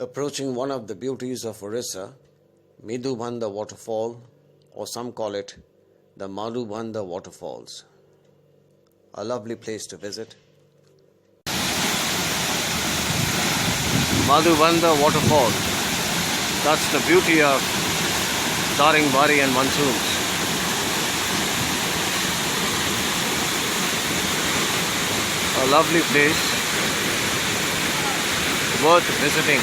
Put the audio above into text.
approaching one of the beauties of Orissa, Midhubandha waterfall, or some call it the Madhubandha waterfalls. A lovely place to visit. Madhubandha waterfall. That's the beauty of Daringbari and monsoons. A lovely place worth visiting.